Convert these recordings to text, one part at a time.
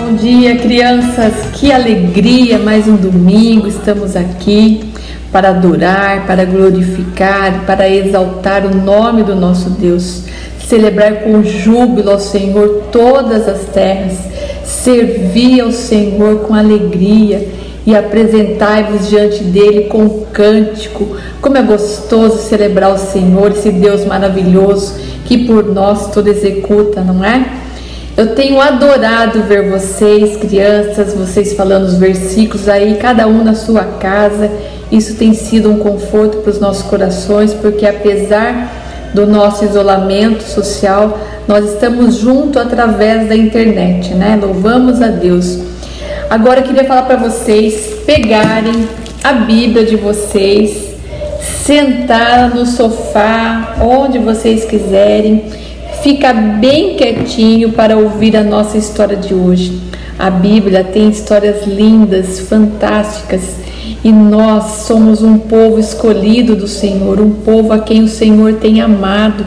Bom dia, crianças! Que alegria! Mais um domingo, estamos aqui para adorar, para glorificar, para exaltar o nome do nosso Deus, celebrar com júbilo ao Senhor todas as terras, servir ao Senhor com alegria e apresentai-vos diante dele com cântico. Como é gostoso celebrar o Senhor, esse Deus maravilhoso que por nós tudo executa, não é? Eu tenho adorado ver vocês, crianças, vocês falando os versículos aí, cada um na sua casa. Isso tem sido um conforto para os nossos corações, porque apesar do nosso isolamento social, nós estamos juntos através da internet, né? Louvamos a Deus. Agora eu queria falar para vocês pegarem a Bíblia de vocês, sentar no sofá, onde vocês quiserem, fica bem quietinho para ouvir a nossa história de hoje. A Bíblia tem histórias lindas, fantásticas, e nós somos um povo escolhido do Senhor, um povo a quem o Senhor tem amado.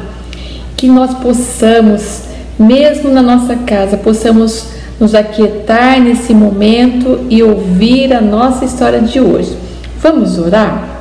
Que nós possamos, mesmo na nossa casa, possamos nos aquietar nesse momento e ouvir a nossa história de hoje. Vamos orar?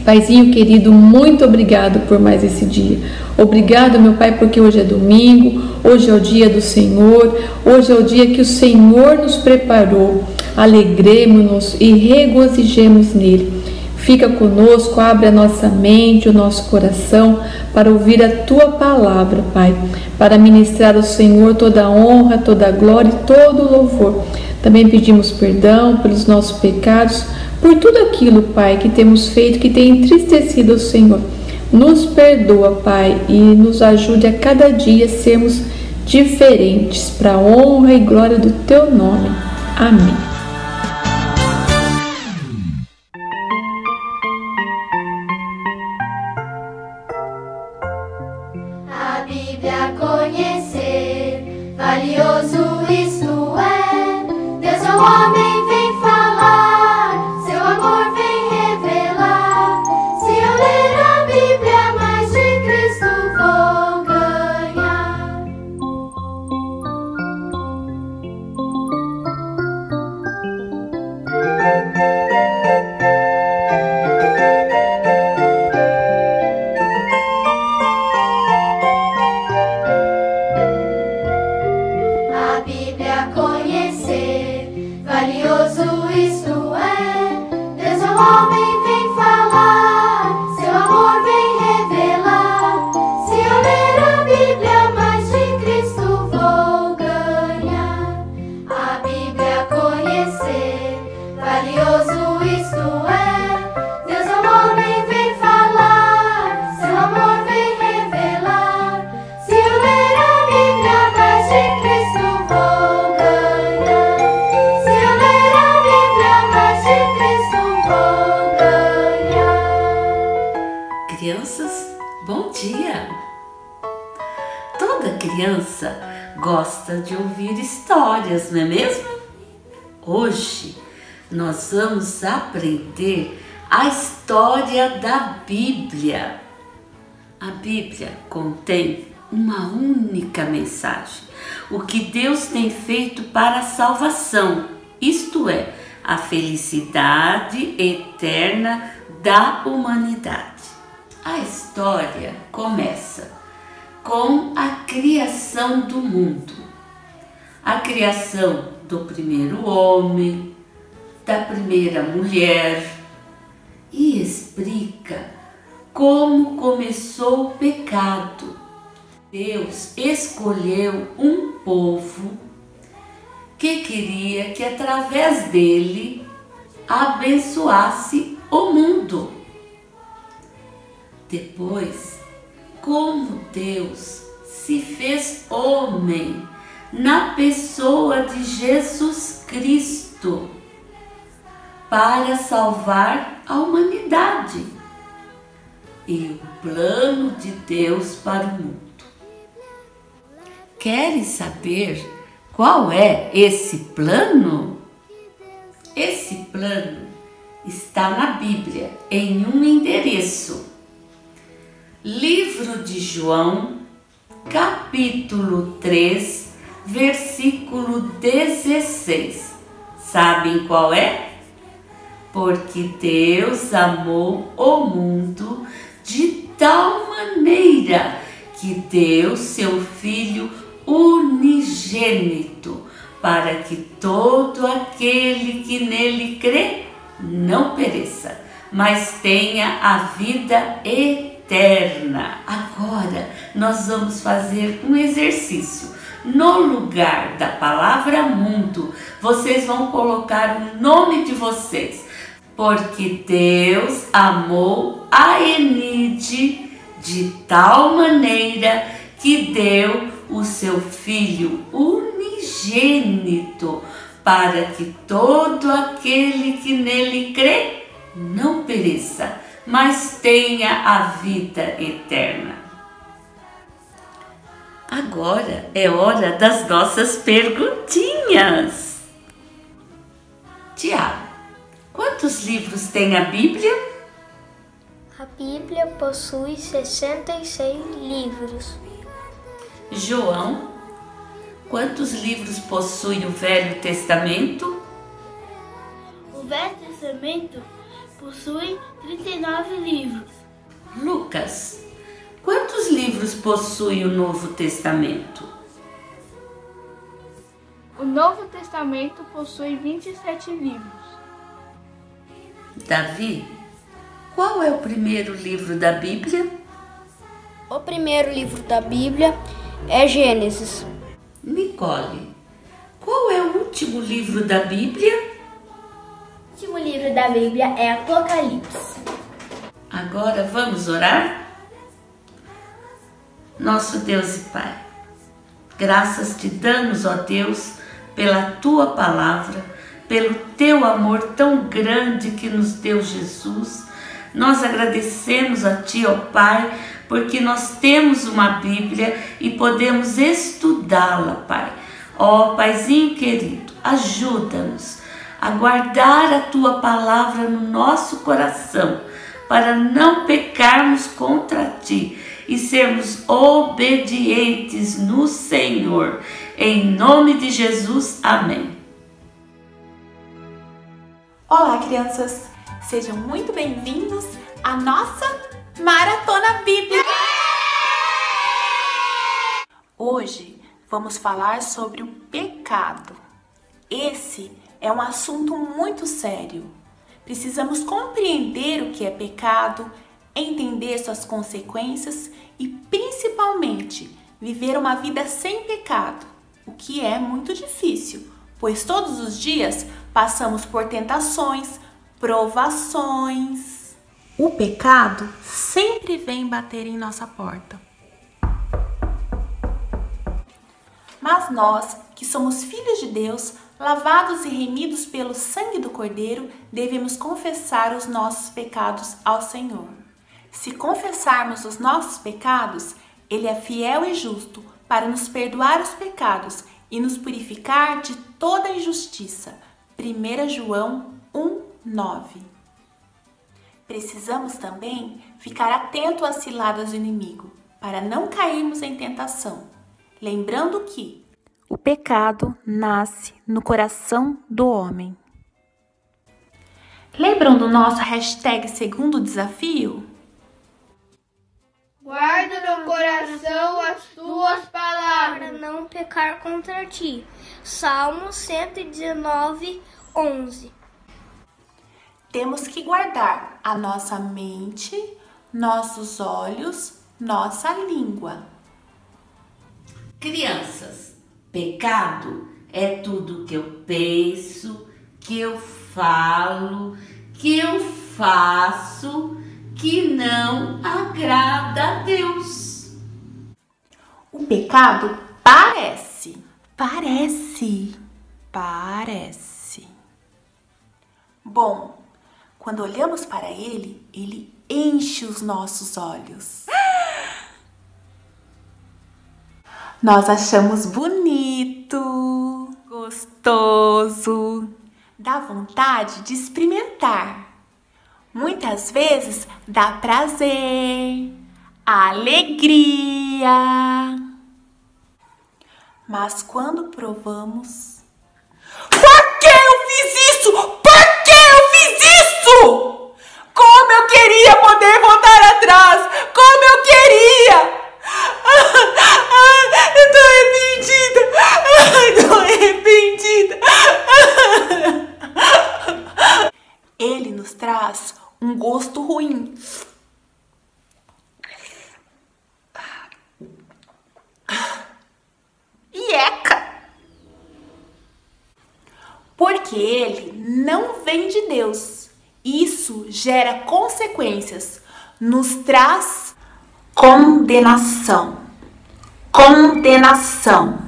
Paizinho querido, muito obrigado por mais esse dia. Obrigado, meu Pai, porque hoje é domingo, hoje é o dia do Senhor, hoje é o dia que o Senhor nos preparou. Alegremos-nos e regozijemos nele. Fica conosco, abre a nossa mente, o nosso coração para ouvir a Tua palavra, Pai, para ministrar ao Senhor toda a honra, toda a glória e todo o louvor. Também pedimos perdão pelos nossos pecados, por tudo aquilo, Pai, que temos feito, que tem entristecido o Senhor. Nos perdoa, Pai, e nos ajude a cada dia sermos diferentes para a honra e glória do Teu nome. Amém. A Bíblia conhecer, valioso isto é. Deus ao homem vem falar, seu amor vem revelar. Se eu ler a Bíblia, mais de Cristo vou ganhar. A Bíblia conhecer, valioso isto é. Deus ao homem vem falar, seu amor vem revelar. Se eu ler a Bíblia, mais de Cristo vou ganhar. A Bíblia conhecer, valioso isto é. Deus ao homem vem falar, seu amor vem revelar. Se eu ler a Bíblia, mais de Cristo vou ganhar. Se eu ler a Bíblia, mais de Cristo vou ganhar. Crianças, bom dia! Toda criança gosta de ouvir histórias, não é mesmo? Hoje nós vamos aprender a história da Bíblia. A Bíblia contém uma única mensagem: o que Deus tem feito para a salvação, isto é, a felicidade eterna da humanidade. A história começa com a criação do mundo, a criação do primeiro homem, da primeira mulher, e explica como começou o pecado. Deus escolheu um povo que queria que através dele abençoasse o mundo. Depois, como Deus se fez homem na pessoa de Jesus Cristo para salvar a humanidade e o plano de Deus para o mundo. Querem saber qual é esse plano? Esse plano está na Bíblia em um endereço: Livro de João, capítulo 3, versículo 16. Sabem qual é? Porque Deus amou o mundo de tal maneira que deu seu Filho unigênito, para que todo aquele que nele crê não pereça, mas tenha a vida eterna. Agora nós vamos fazer um exercício. No lugar da palavra mundo, vocês vão colocar o nome de vocês. Porque Deus amou a Enide de tal maneira que deu o seu Filho unigênito, para que todo aquele que nele crê não pereça, mas tenha a vida eterna. Agora é hora das nossas perguntinhas. Tiago, quantos livros tem a Bíblia? A Bíblia possui 66 livros. João, quantos livros possui o Velho Testamento? O Velho Testamento possui 39 livros. Lucas, quantos livros possui o Novo Testamento? O Novo Testamento possui 27 livros. Davi, qual é o primeiro livro da Bíblia? O primeiro livro da Bíblia é Gênesis. Nicole, qual é o último livro da Bíblia? O último livro da Bíblia é Apocalipse. Agora vamos orar? Nosso Deus e Pai, graças te damos, ó Deus, pela tua palavra, pelo teu amor tão grande que nos deu Jesus. Nós agradecemos a ti, ó Pai, porque nós temos uma Bíblia e podemos estudá-la, Pai. Ó Paizinho querido, ajuda-nos a guardar a tua palavra no nosso coração, para não pecarmos contra ti e sermos obedientes no Senhor. Em nome de Jesus, amém. Olá, crianças! Sejam muito bem-vindos à nossa Maratona Bíblica! Hoje vamos falar sobre o pecado. Esse é um assunto muito sério. Precisamos compreender o que é pecado, entender suas consequências e, principalmente, viver uma vida sem pecado, o que é muito difícil, pois todos os dias passamos por tentações, provações. O pecado sempre vem bater em nossa porta. Mas nós, que somos filhos de Deus, lavados e remidos pelo sangue do Cordeiro, devemos confessar os nossos pecados ao Senhor. Se confessarmos os nossos pecados, Ele é fiel e justo para nos perdoar os pecados e nos purificar de toda injustiça. 1 João 1:9. Precisamos também ficar atento às ciladas do inimigo, para não cairmos em tentação. Lembrando que o pecado nasce no coração do homem. Lembram do nosso hashtag segundo desafio? Guarda no coração as tuas palavras. Para não pecar contra ti. Salmo 119:11. Temos que guardar a nossa mente, nossos olhos, nossa língua. Crianças, pecado é tudo que eu penso, que eu falo, que eu faço, que não agrada a Deus. O pecado parece. Bom, quando olhamos para ele, ele enche os nossos olhos. Nós achamos bonito, gostoso, dá vontade de experimentar. Muitas vezes dá prazer, alegria. Mas quando provamos... Por que eu fiz isso? Por que eu fiz isso? Como eu queria poder voltar atrás! Como eu queria! Eu tô arrependida! Ele nos traz um gosto ruim. Ieca! Porque ele não vem de Deus. Isso gera consequências, nos traz condenação. Condenação.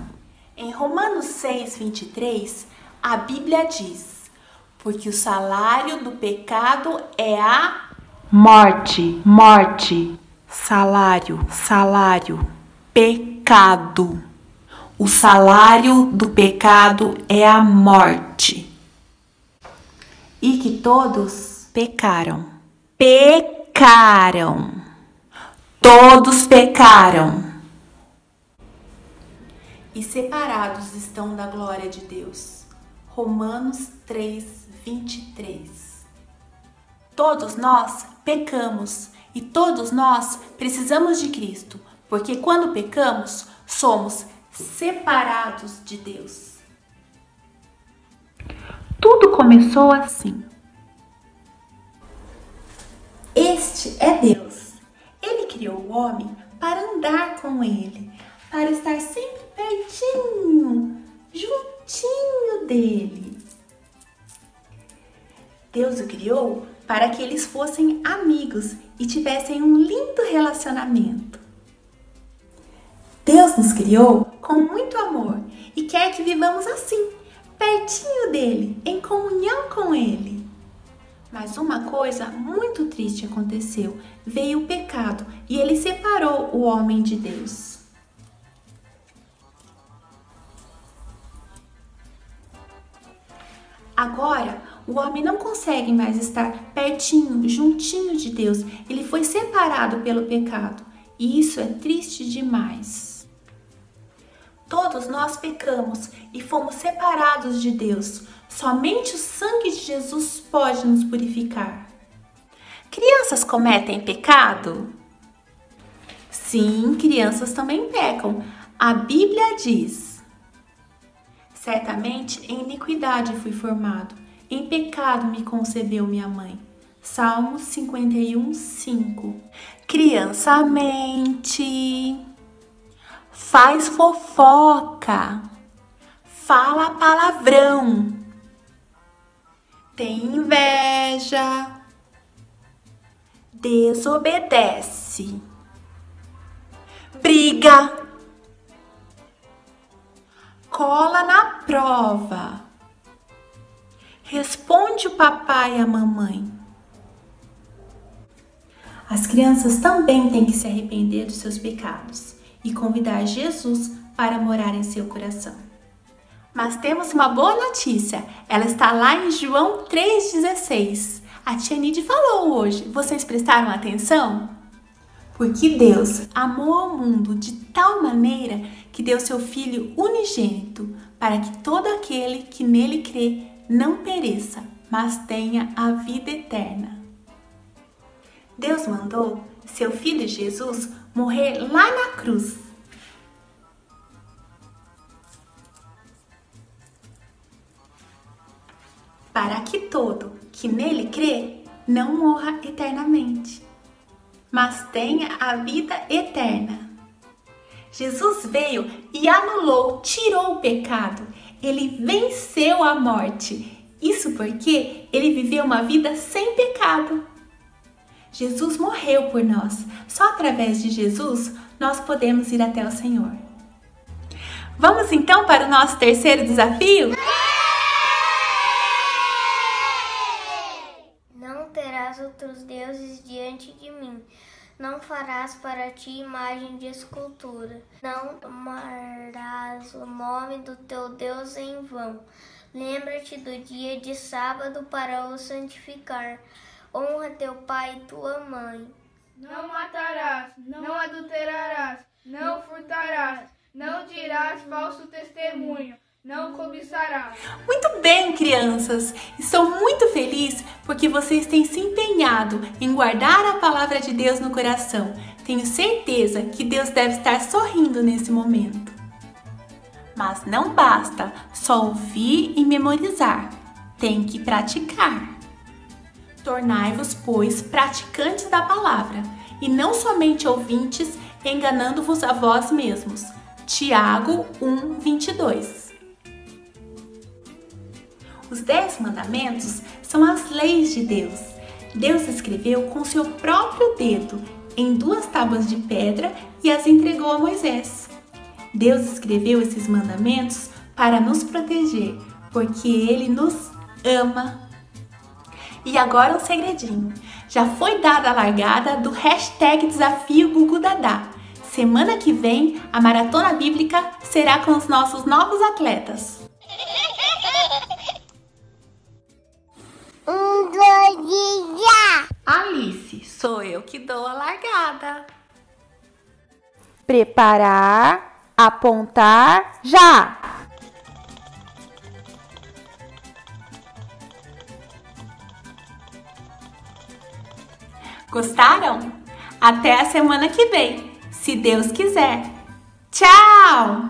Em Romanos 6:23, a Bíblia diz: porque o salário do pecado é a morte. Morte. Salário, pecado. O salário do pecado é a morte. E que todos pecaram. Pecaram. Todos pecaram. E separados estão da glória de Deus. Romanos 3:23. Todos nós pecamos e todos nós precisamos de Cristo, porque quando pecamos, somos separados de Deus. Tudo começou assim. Este é Deus. Ele criou o homem para andar com ele, para estar sempre pertinho, juntinho dele. Deus o criou para que eles fossem amigos e tivessem um lindo relacionamento. Deus nos criou com muito amor e quer que vivamos assim, pertinho dele, em comunhão com ele. Mas uma coisa muito triste aconteceu. Veio o pecado e ele separou o homem de Deus. Agora, o homem não consegue mais estar pertinho, juntinho de Deus. Ele foi separado pelo pecado. E isso é triste demais. Todos nós pecamos e fomos separados de Deus. Somente o sangue de Jesus pode nos purificar. Crianças cometem pecado? Sim, crianças também pecam. A Bíblia diz: certamente em iniquidade fui formado, em pecado me concebeu minha mãe. Salmos 51:5. Criança mente, faz fofoca, fala palavrão, tem inveja, desobedece, briga, cola na prova, responde o papai e a mamãe. As crianças também têm que se arrepender dos seus pecados e convidar Jesus para morar em seu coração. Mas temos uma boa notícia, ela está lá em João 3,16. A tia Nide falou hoje, vocês prestaram atenção? Porque Deus amou ao mundo de tal maneira que deu seu Filho unigênito, para que todo aquele que nele crê não pereça, mas tenha a vida eterna. Deus mandou seu Filho Jesus morrer lá na cruz. Para que todo que nele crê não morra eternamente, mas tenha a vida eterna. Jesus veio e anulou, tirou o pecado. Ele venceu a morte. Isso porque ele viveu uma vida sem pecado. Jesus morreu por nós. Só através de Jesus nós podemos ir até o Senhor. Vamos então para o nosso terceiro desafio? Não terás outros deuses diante de mim. Não farás para ti imagem de escultura. Não tomarás o nome do teu Deus em vão. Lembra-te do dia de sábado para o santificar. Honra teu pai e tua mãe. Não matarás, não adulterarás, não furtarás, não dirás falso testemunho, não cobiçarás. Muito bem, crianças! Estou muito feliz porque vocês têm se empenhado em guardar a palavra de Deus no coração. Tenho certeza que Deus deve estar sorrindo nesse momento. Mas não basta só ouvir e memorizar. Tem que praticar. Tornai-vos, pois, praticantes da palavra, e não somente ouvintes, enganando-vos a vós mesmos. Tiago 1:22. Os 10 mandamentos são as leis de Deus. Deus escreveu com seu próprio dedo em 2 tábuas de pedra e as entregou a Moisés. Deus escreveu esses mandamentos para nos proteger, porque Ele nos ama. E agora um segredinho. Já foi dada a largada do hashtag Desafio Gugu Dadá. Semana que vem, a Maratona Bíblica será com os nossos novos atletas. 1, 2 e já! Alice, sou eu que dou a largada. Preparar, apontar, já! Gostaram? Até a semana que vem, se Deus quiser. Tchau!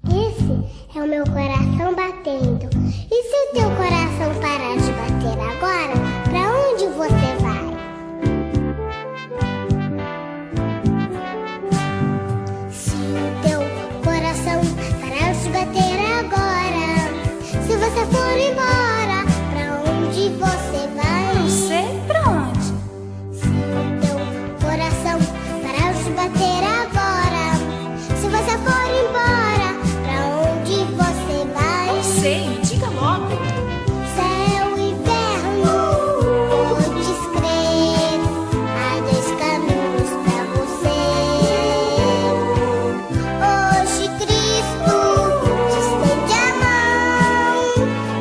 Esse é o meu coração batendo. E se o teu coração parar de bater agora, pra onde você vai? Se o teu coração parar de bater agora, se você for embora, pra onde você vai? Não sei pra onde. Se o teu coração parar de bater agora, se você for embora, pra onde você vai? Não sei, me diga logo. Céu e inverno, podes crer, há 2 caminhos pra você. Hoje Cristo te estende a mão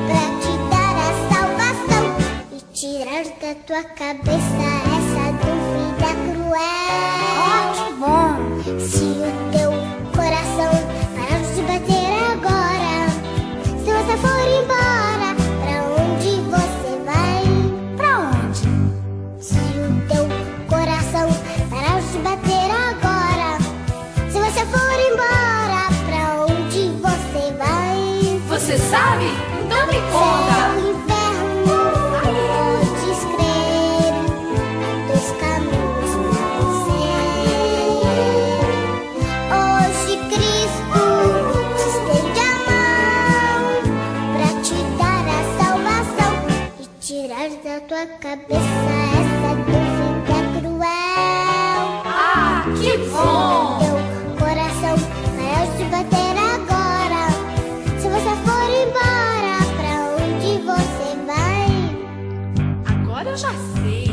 pra te dar a salvação e tirar da tua cabeça essa dúvida cruel. Que bom! Se o teu coração parar de bater agora, se você for embora, pra onde você vai? Pra onde? Se o teu coração parar de bater agora, se você for embora, pra onde você vai? Você sabe? Então me conta! Céu e inferno, podes crer, há 2 caminhos pra você. Hoje Cristo te estende a mão pra te dar a salvação e tirar da tua cabeça essa dúvida cruel. Ah, que bom! Teu coração parar de bater agora. Se você for embora, pra onde você vai? Agora eu já sei.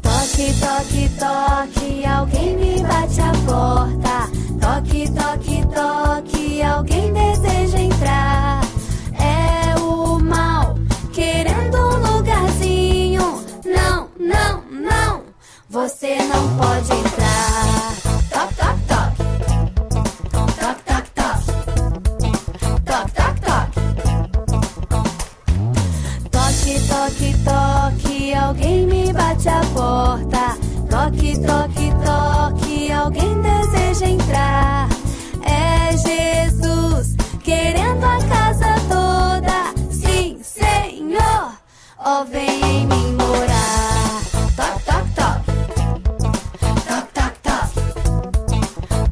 Toque, toque, toque, alguém me bate a porta. Toque, toque, toque, alguém deseja entrar. É o mal querendo um lugarzinho. Não, não, não, você não pode entrar. Toque, toque, toque. Toque, toque, toque. Toque, toque, toque. Toque, toque, toque, alguém me bate a porta. Toque, toque, toque, alguém deseja entrar. É Jesus querendo a casa toda. Sim, Senhor, ó, vem em mim morar. Toque, toque, toque. Toque, toque, toque.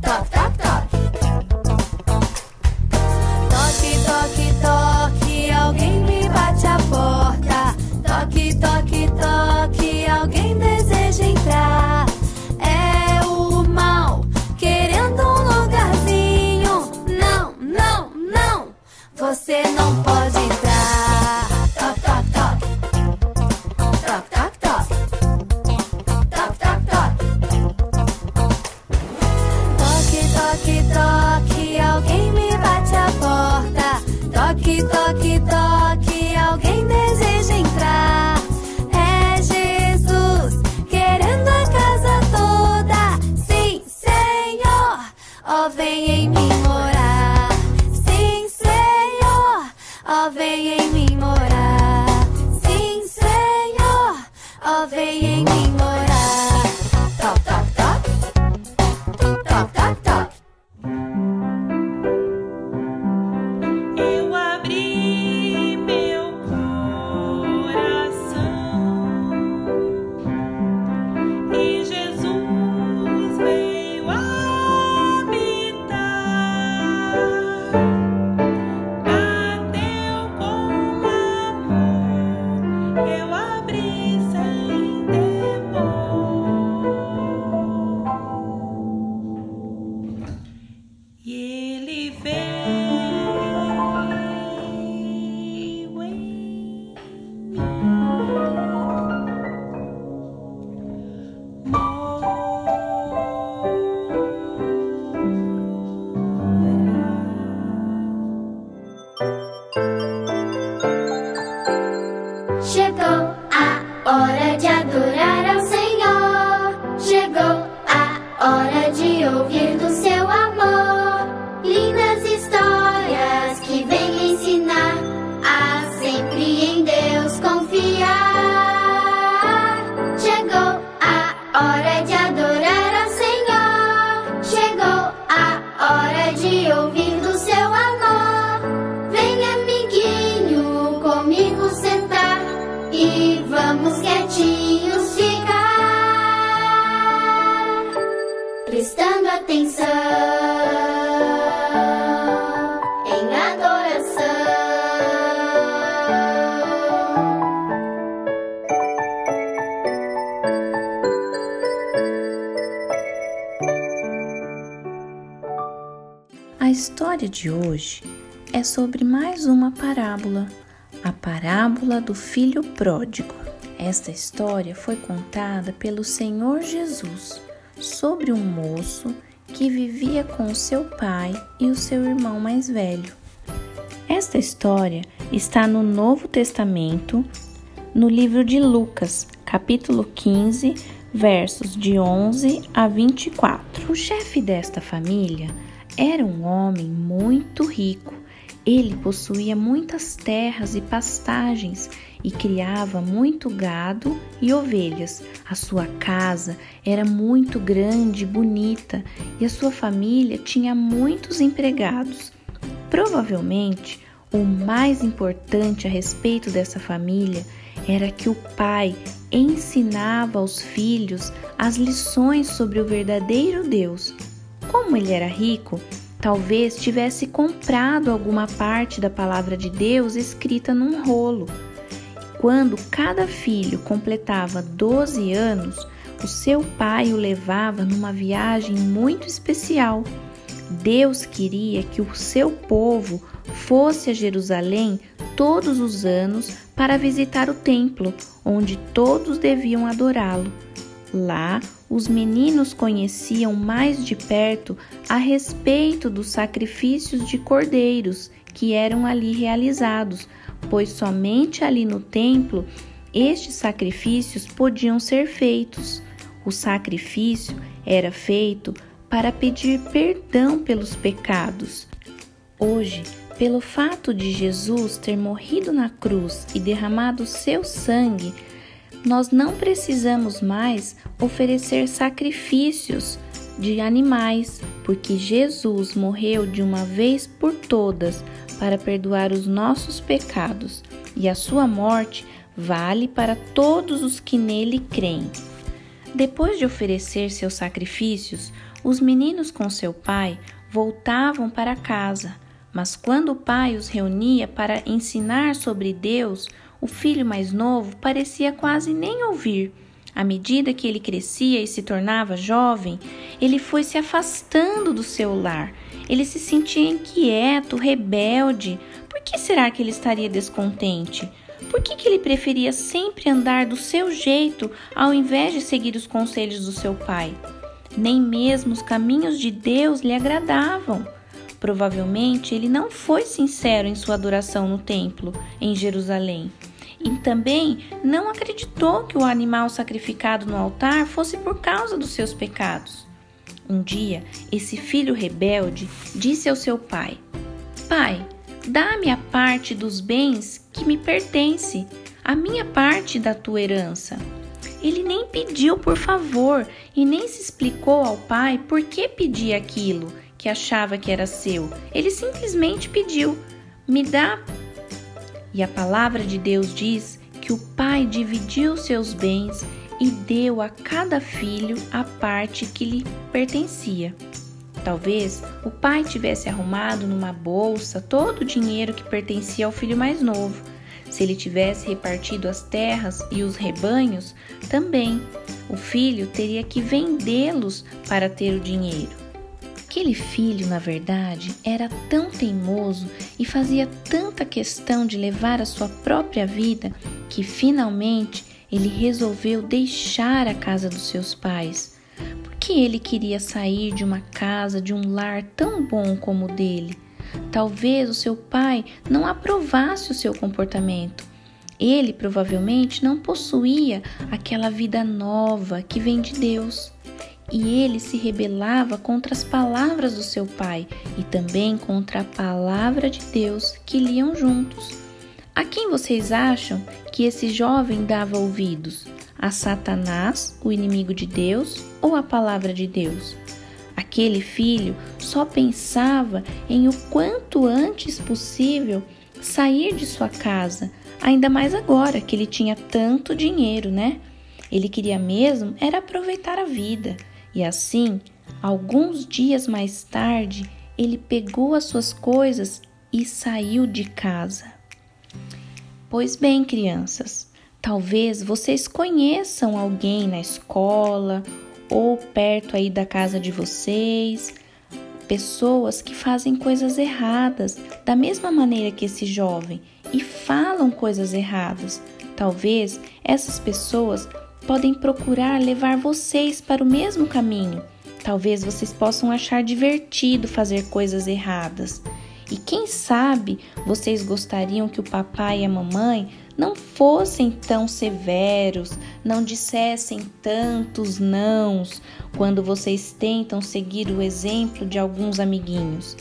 Toque, toque, toque. Toque, toque, toque, alguém me bate a porta. Toque, toque, toque, alguém deseja entrar. É o mal querendo um lugarzinho. Não, não, não, você não pode entrar. Toque, toque, toque. Chegou a hora de adorar ao Senhor. Chegou a hora de ouvir do seu amor. Lindas histórias que vêm ensinar a sempre em Deus confiar. Chegou a hora de adorar ao Senhor. Chegou a hora de ouvir do seu amor. Vem, amiguinho, comigo sentar e vamos quietinhos ficar, prestando atenção em adoração. A história de hoje é sobre mais uma parábola, a parábola do filho pródigo. Esta história foi contada pelo Senhor Jesus sobre um moço que vivia com o seu pai e o seu irmão mais velho. Esta história está no Novo Testamento, no livro de Lucas, capítulo 15, versos de 11 a 24. O chefe desta família era um homem muito rico. Ele possuía muitas terras e pastagens e criava muito gado e ovelhas. A sua casa era muito grande e bonita e a sua família tinha muitos empregados. Provavelmente, o mais importante a respeito dessa família era que o pai ensinava aos filhos as lições sobre o verdadeiro Deus. Como ele era rico, talvez tivesse comprado alguma parte da palavra de Deus escrita num rolo. Quando cada filho completava 12 anos, o seu pai o levava numa viagem muito especial. Deus queria que o seu povo fosse a Jerusalém todos os anos para visitar o templo, onde todos deviam adorá-lo. Lá, os meninos conheciam mais de perto a respeito dos sacrifícios de cordeiros que eram ali realizados, pois somente ali no templo estes sacrifícios podiam ser feitos. O sacrifício era feito para pedir perdão pelos pecados. Hoje, pelo fato de Jesus ter morrido na cruz e derramado seu sangue, nós não precisamos mais oferecer sacrifícios de animais, porque Jesus morreu de uma vez por todas para perdoar os nossos pecados, e a sua morte vale para todos os que nele creem. Depois de oferecer seus sacrifícios, os meninos com seu pai voltavam para casa, mas quando o pai os reunia para ensinar sobre Deus, o filho mais novo parecia quase nem ouvir. À medida que ele crescia e se tornava jovem, ele foi se afastando do seu lar. Ele se sentia inquieto, rebelde. Por que será que ele estaria descontente? Por que ele preferia sempre andar do seu jeito ao invés de seguir os conselhos do seu pai? Nem mesmo os caminhos de Deus lhe agradavam. Provavelmente ele não foi sincero em sua adoração no templo, em Jerusalém. E também não acreditou que o animal sacrificado no altar fosse por causa dos seus pecados. Um dia, esse filho rebelde disse ao seu pai: "Pai, dá-me a parte dos bens que me pertence, a minha parte da tua herança." Ele nem pediu por favor e nem se explicou ao pai por que pedia aquilo que achava que era seu. Ele simplesmente pediu: "Me dá." E a palavra de Deus diz que o pai dividiu seus bens e deu a cada filho a parte que lhe pertencia. Talvez o pai tivesse arrumado numa bolsa todo o dinheiro que pertencia ao filho mais novo. Se ele tivesse repartido as terras e os rebanhos, também o filho teria que vendê-los para ter o dinheiro. Aquele filho, na verdade, era tão teimoso e fazia tanta questão de levar a sua própria vida que finalmente ele resolveu deixar a casa dos seus pais. Porque ele queria sair de uma casa, de um lar tão bom como o dele. Talvez o seu pai não aprovasse o seu comportamento. Ele provavelmente não possuía aquela vida nova que vem de Deus. E ele se rebelava contra as palavras do seu pai e também contra a palavra de Deus que liam juntos. A quem vocês acham que esse jovem dava ouvidos? A Satanás, o inimigo de Deus, ou a palavra de Deus? Aquele filho só pensava em o quanto antes possível sair de sua casa, ainda mais agora que ele tinha tanto dinheiro, né? Ele queria mesmo era aproveitar a vida. E assim, alguns dias mais tarde, ele pegou as suas coisas e saiu de casa. Pois bem, crianças, talvez vocês conheçam alguém na escola ou perto aí da casa de vocês, pessoas que fazem coisas erradas, da mesma maneira que esse jovem, e falam coisas erradas. Talvez essas pessoas podem procurar levar vocês para o mesmo caminho. Talvez vocês possam achar divertido fazer coisas erradas. E quem sabe vocês gostariam que o papai e a mamãe não fossem tão severos, não dissessem tantos nãos quando vocês tentam seguir o exemplo de alguns amiguinhos.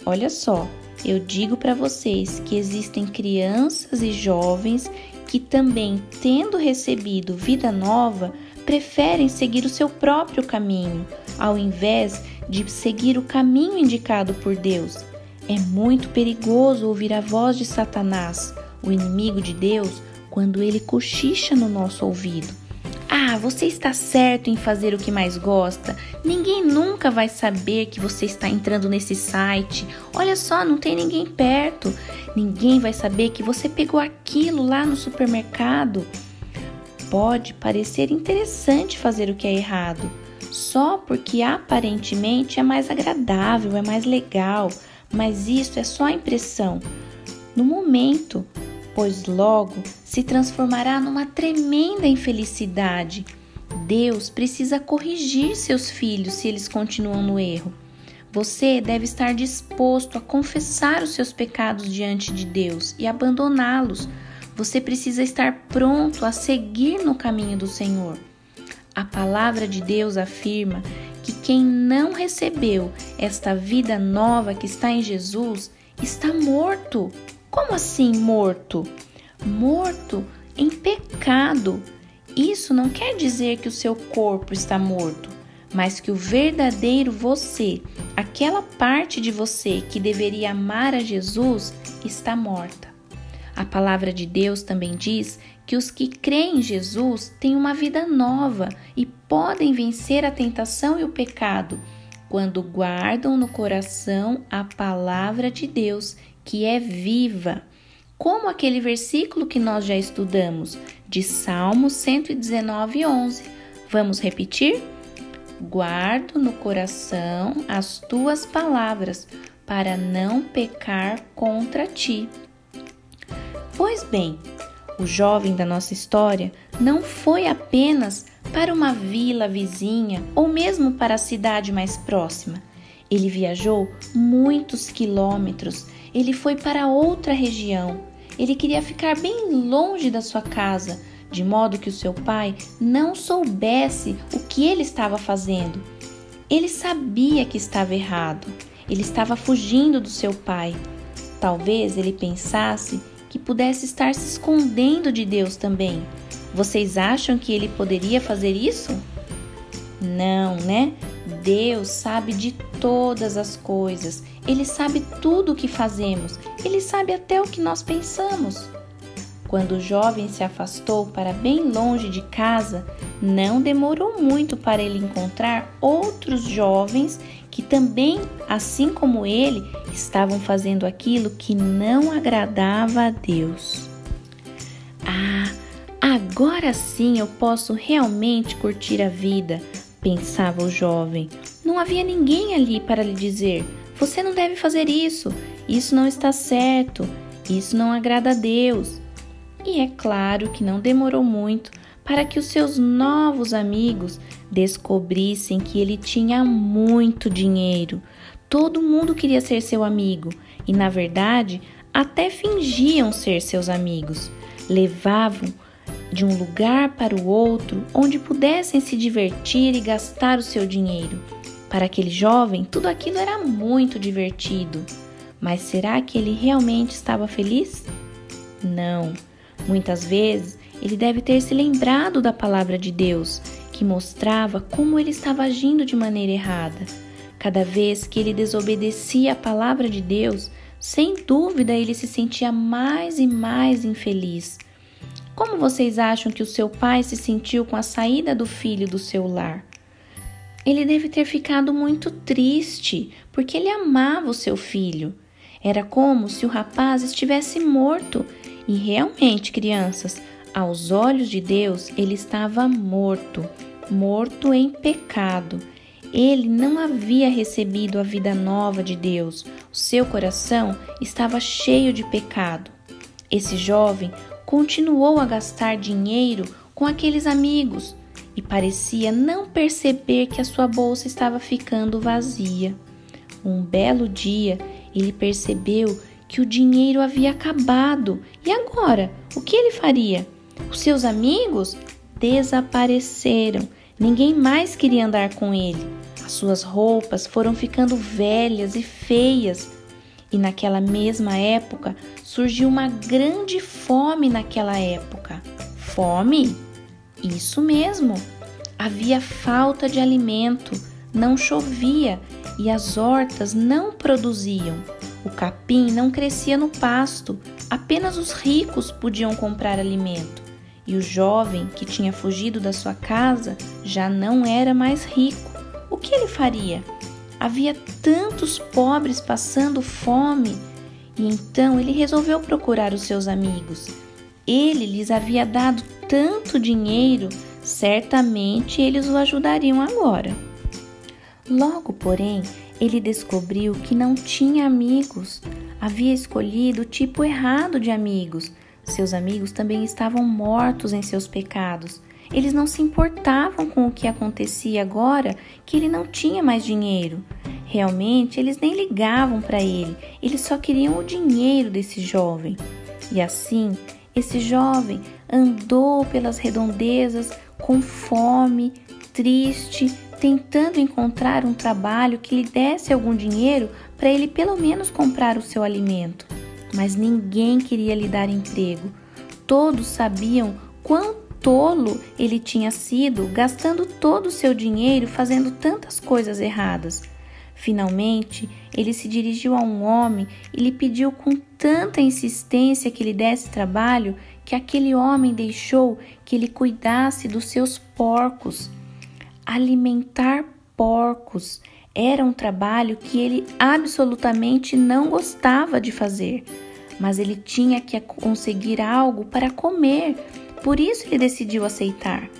Olha só, eu digo para vocês que existem crianças e jovens que também, tendo recebido vida nova, preferem seguir o seu próprio caminho, ao invés de seguir o caminho indicado por Deus. É muito perigoso ouvir a voz de Satanás, o inimigo de Deus, quando ele cochicha no nosso ouvido. Ah, você está certo em fazer o que mais gosta. Ninguém nunca vai saber que você está entrando nesse site. Olha só, não tem ninguém perto. Ninguém vai saber que você pegou aquilo lá no supermercado. Pode parecer interessante fazer o que é errado, só porque aparentemente é mais agradável, é mais legal, mas isso é só impressão no momento, pois logo se transformará numa tremenda infelicidade. Deus precisa corrigir seus filhos se eles continuam no erro. Você deve estar disposto a confessar os seus pecados diante de Deus e abandoná-los. Você precisa estar pronto a seguir no caminho do Senhor. A palavra de Deus afirma que quem não recebeu esta vida nova que está em Jesus está morto. Como assim morto? Morto em pecado. Isso não quer dizer que o seu corpo está morto, mas que o verdadeiro você, aquela parte de você que deveria amar a Jesus, está morta. A palavra de Deus também diz que os que creem em Jesus têm uma vida nova e podem vencer a tentação e o pecado quando guardam no coração a palavra de Deus, que é viva. Como aquele versículo que nós já estudamos, de Salmo 119:11. Vamos repetir? Guardo no coração as tuas palavras, para não pecar contra ti. Pois bem, o jovem da nossa história não foi apenas para uma vila vizinha ou mesmo para a cidade mais próxima. Ele viajou muitos quilômetros, ele foi para outra região. Ele queria ficar bem longe da sua casa, de modo que o seu pai não soubesse o que ele estava fazendo. Ele sabia que estava errado, ele estava fugindo do seu pai. Talvez ele pensasse que pudesse estar se escondendo de Deus também. Vocês acham que ele poderia fazer isso? Não, né? Deus sabe de todas as coisas. Ele sabe tudo o que fazemos. Ele sabe até o que nós pensamos. Quando o jovem se afastou para bem longe de casa, não demorou muito para ele encontrar outros jovens que também, assim como ele, estavam fazendo aquilo que não agradava a Deus. Ah, agora sim eu posso realmente curtir a vida, pensava o jovem. Não havia ninguém ali para lhe dizer: você não deve fazer isso, isso não está certo, isso não agrada a Deus. E é claro que não demorou muito para que os seus novos amigos descobrissem que ele tinha muito dinheiro. Todo mundo queria ser seu amigo e, na verdade, até fingiam ser seus amigos. levavam de um lugar para o outro onde pudessem se divertir e gastar o seu dinheiro. Para aquele jovem, tudo aquilo era muito divertido. Mas será que ele realmente estava feliz? Não. Muitas vezes, ele deve ter se lembrado da palavra de Deus, que mostrava como ele estava agindo de maneira errada. Cada vez que ele desobedecia a palavra de Deus, sem dúvida ele se sentia mais e mais infeliz. Como vocês acham que o seu pai se sentiu com a saída do filho do seu lar? Ele deve ter ficado muito triste, porque ele amava o seu filho. Era como se o rapaz estivesse morto. E realmente, crianças, aos olhos de Deus, ele estava morto, morto em pecado. Ele não havia recebido a vida nova de Deus. O seu coração estava cheio de pecado. Esse jovem continuou a gastar dinheiro com aqueles amigos e parecia não perceber que a sua bolsa estava ficando vazia. Um belo dia, ele percebeu que o dinheiro havia acabado. E agora, o que ele faria? Os seus amigos desapareceram. Ninguém mais queria andar com ele. As suas roupas foram ficando velhas e feias. E naquela mesma época, surgiu uma grande fome naquela época. Fome? Isso mesmo. Havia falta de alimento, não chovia e as hortas não produziam. O capim não crescia no pasto, apenas os ricos podiam comprar alimento. E o jovem que tinha fugido da sua casa já não era mais rico. O que ele faria? Havia tantos pobres passando fome, e então ele resolveu procurar os seus amigos. Ele lhes havia dado tanto dinheiro, certamente eles o ajudariam agora. Logo, porém, ele descobriu que não tinha amigos. Havia escolhido o tipo errado de amigos. Seus amigos também estavam mortos em seus pecados. Eles não se importavam com o que acontecia agora que ele não tinha mais dinheiro. Realmente, eles nem ligavam para ele. Eles só queriam o dinheiro desse jovem. E assim, esse jovem andou pelas redondezas com fome, triste, tentando encontrar um trabalho que lhe desse algum dinheiro para ele pelo menos comprar o seu alimento. Mas ninguém queria lhe dar emprego. Todos sabiam quão tolo ele tinha sido, gastando todo o seu dinheiro fazendo tantas coisas erradas. Finalmente, ele se dirigiu a um homem e lhe pediu com tanta insistência que lhe desse trabalho que aquele homem deixou que ele cuidasse dos seus porcos. Alimentar porcos era um trabalho que ele absolutamente não gostava de fazer, mas ele tinha que conseguir algo para comer. Por isso ele decidiu aceitar.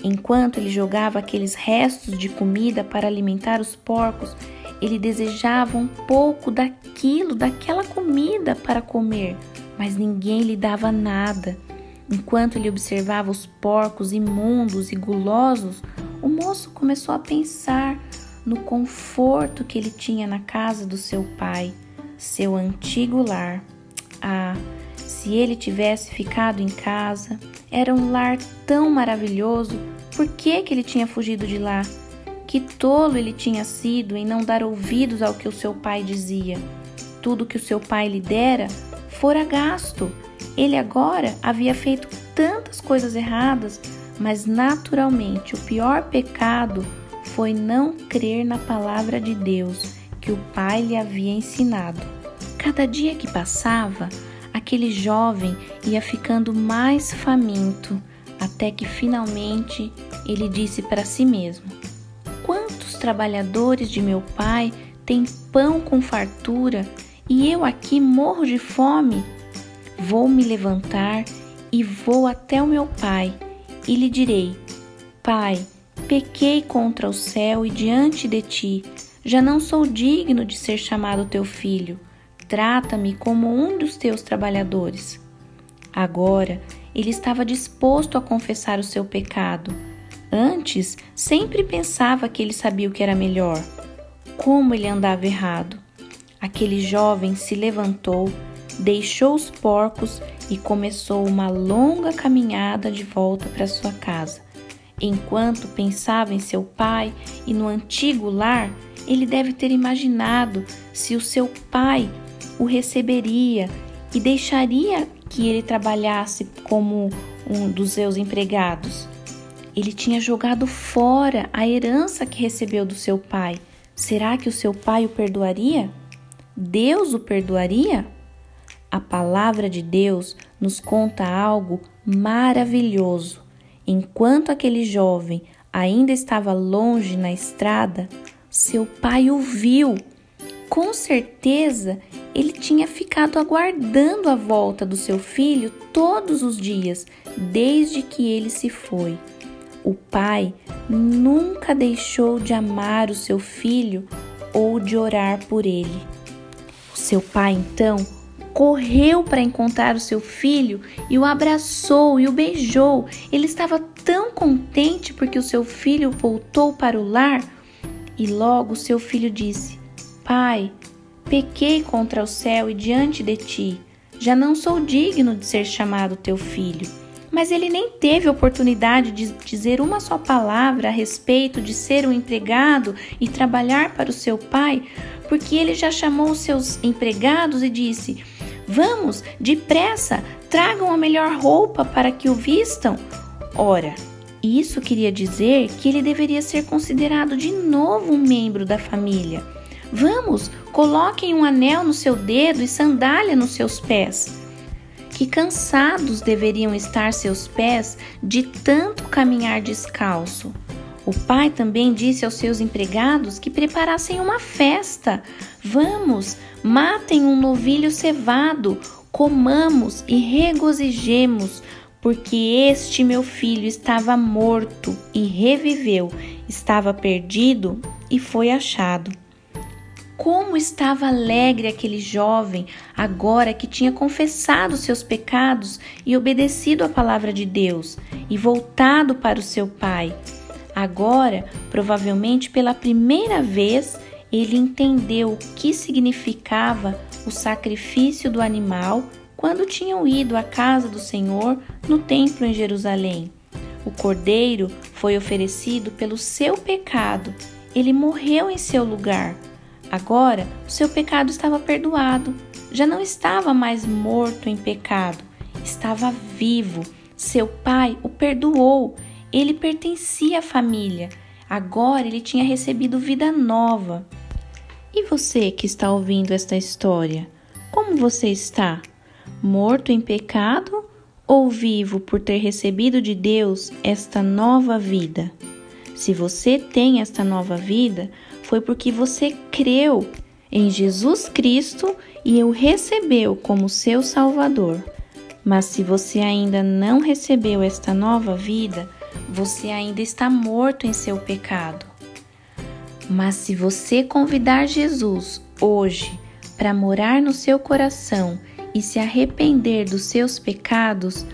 Enquanto ele jogava aqueles restos de comida para alimentar os porcos, ele desejava um pouco daquela comida para comer, mas ninguém lhe dava nada. Enquanto ele observava os porcos imundos e gulosos, o moço começou a pensar no conforto que ele tinha na casa do seu pai, seu antigo lar. Ah, se ele tivesse ficado em casa, era um lar tão maravilhoso, por que ele tinha fugido de lá? Que tolo ele tinha sido em não dar ouvidos ao que o seu pai dizia. Tudo que o seu pai lhe dera fora gasto. Ele agora havia feito tantas coisas erradas, mas naturalmente o pior pecado foi não crer na palavra de Deus que o pai lhe havia ensinado. Cada dia que passava, aquele jovem ia ficando mais faminto, até que finalmente ele disse para si mesmo: quantos trabalhadores de meu pai têm pão com fartura e eu aqui morro de fome? Vou me levantar e vou até o meu pai e lhe direi: Pai, pequei contra o céu e diante de ti, já não sou digno de ser chamado teu filho. Trata-me como um dos teus trabalhadores. Agora, ele estava disposto a confessar o seu pecado. Antes, sempre pensava que ele sabia o que era melhor. Como ele andava errado. Aquele jovem se levantou, deixou os porcos e começou uma longa caminhada de volta para sua casa. Enquanto pensava em seu pai e no antigo lar, ele deve ter imaginado se o seu pai o receberia e deixaria que ele trabalhasse como um dos seus empregados. Ele tinha jogado fora a herança que recebeu do seu pai. Será que o seu pai o perdoaria? Deus o perdoaria? A palavra de Deus nos conta algo maravilhoso. Enquanto aquele jovem ainda estava longe na estrada, seu pai o viu. Com certeza, ele tinha ficado aguardando a volta do seu filho todos os dias, desde que ele se foi. O pai nunca deixou de amar o seu filho ou de orar por ele. O seu pai, então, correu para encontrar o seu filho e o abraçou e o beijou. Ele estava tão contente porque o seu filho voltou para o lar. E logo o seu filho disse: Pai, pequei contra o céu e diante de ti. Já não sou digno de ser chamado teu filho. Mas ele nem teve oportunidade de dizer uma só palavra a respeito de ser um empregado e trabalhar para o seu pai, porque ele já chamou os seus empregados e disse: Vamos, depressa, tragam a melhor roupa para que o vistam. Ora, isso queria dizer que ele deveria ser considerado de novo um membro da família. Vamos, coloquem um anel no seu dedo e sandália nos seus pés. Que cansados deveriam estar seus pés de tanto caminhar descalço. O pai também disse aos seus empregados que preparassem uma festa. Vamos, matem um novilho cevado, comamos e regozijemos, porque este meu filho estava morto e reviveu, estava perdido e foi achado. Como estava alegre aquele jovem, agora que tinha confessado seus pecados e obedecido à palavra de Deus, e voltado para o seu pai. Agora, provavelmente pela primeira vez, ele entendeu o que significava o sacrifício do animal quando tinham ido à casa do Senhor no templo em Jerusalém. O cordeiro foi oferecido pelo seu pecado, ele morreu em seu lugar. Agora, o seu pecado estava perdoado, já não estava mais morto em pecado, estava vivo. Seu pai o perdoou, ele pertencia à família, agora ele tinha recebido vida nova. E você que está ouvindo esta história, como você está? Morto em pecado ou vivo por ter recebido de Deus esta nova vida? Se você tem esta nova vida, foi porque você creu em Jesus Cristo e o recebeu como seu Salvador. Mas se você ainda não recebeu esta nova vida, você ainda está morto em seu pecado. Mas se você convidar Jesus hoje para morar no seu coração e se arrepender dos seus pecados,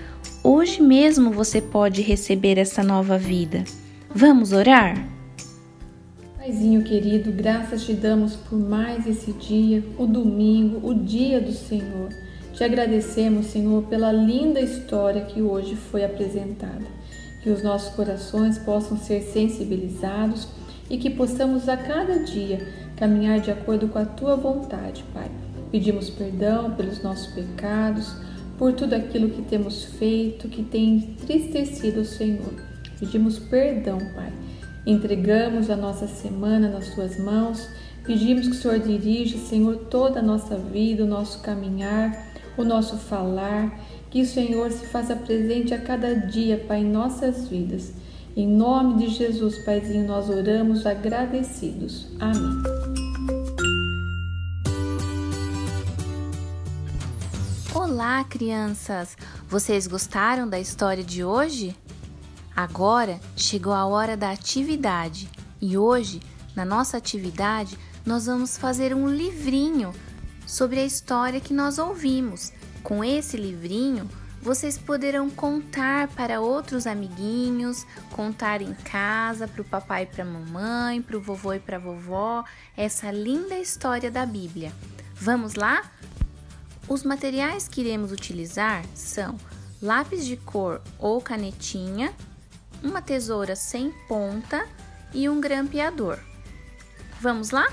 hoje mesmo você pode receber essa nova vida. Vamos orar? Paizinho querido, graças te damos por mais esse dia, o domingo, o dia do Senhor. Te agradecemos, Senhor, pela linda história que hoje foi apresentada. Que os nossos corações possam ser sensibilizados e que possamos a cada dia caminhar de acordo com a Tua vontade, Pai. Pedimos perdão pelos nossos pecados, por tudo aquilo que temos feito, que tem entristecido o Senhor. Pedimos perdão, Pai. Entregamos a nossa semana nas Tuas mãos, pedimos que o Senhor dirija, Senhor, toda a nossa vida, o nosso caminhar, o nosso falar, que o Senhor se faça presente a cada dia, Pai, em nossas vidas. Em nome de Jesus, Paizinho, nós oramos agradecidos. Amém. Olá, crianças! Vocês gostaram da história de hoje? Agora chegou a hora da atividade e hoje, na nossa atividade, nós vamos fazer um livrinho sobre a história que nós ouvimos. Com esse livrinho, vocês poderão contar para outros amiguinhos, contar em casa, para o papai e para a mamãe, para o vovô e para a vovó, essa linda história da Bíblia. Vamos lá? Os materiais que iremos utilizar são lápis de cor ou canetinha, uma tesoura sem ponta e um grampeador. Vamos lá?